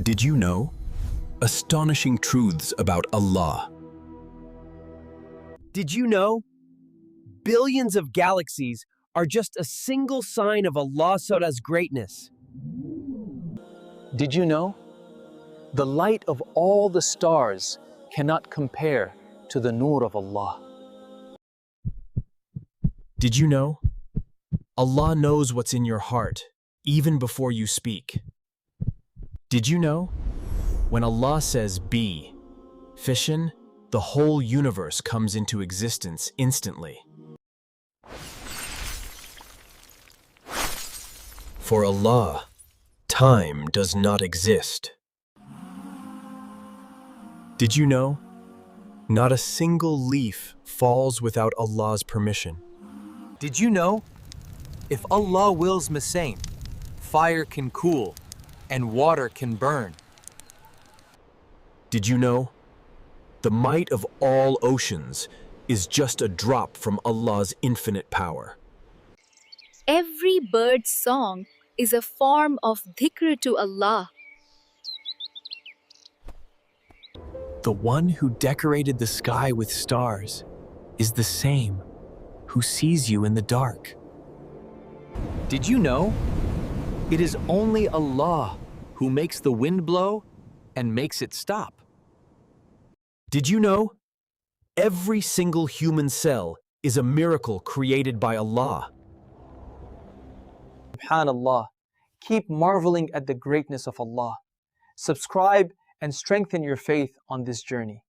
Did you know? Astonishing truths about Allah. Did you know? Billions of galaxies are just a single sign of Allah Ta'ala's greatness. Did you know? The light of all the stars cannot compare to the nur of Allah. Did you know? Allah knows what's in your heart, even before you speak. Did you know? When Allah says be, fission, the whole universe comes into existence instantly. For Allah, time does not exist. Did you know? Not a single leaf falls without Allah's permission. Did you know? If Allah wills Masain, fire can cool and water can burn. Did you know? The might of all oceans is just a drop from Allah's infinite power. Every bird's song is a form of dhikr to Allah. The one who decorated the sky with stars is the same who sees you in the dark. Did you know? It is only Allah who makes the wind blow and makes it stop. Did you know? Every single human cell is a miracle created by Allah. SubhanAllah. Keep marveling at the greatness of Allah. Subscribe and strengthen your faith on this journey.